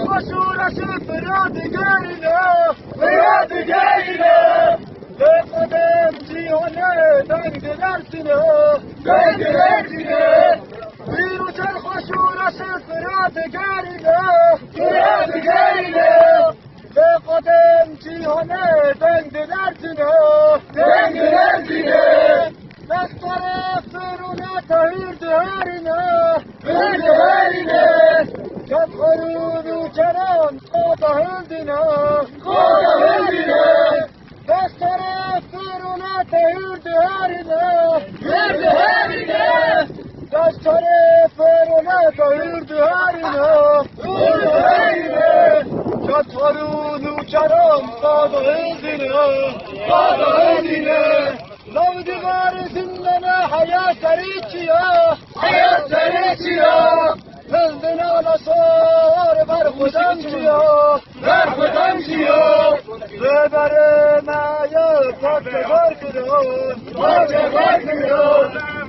خشورش فرادگرینه به خودم جیانه دنگ درسینه ویروس خشورش فرادگرینه به خودم جیانه دنگ درسینه دستار فرونه تهیر دهرینه کف خرود و چرم قاطع هندینه دستار فرونه تهیر دهرینه دستار فرونه تهیر دهرینه کف خرود و چرم قاطع هندینه لو دیوار زندنا حياة سريتشيا زندنا نصار برخدم شيا ببر ما يفكر كدون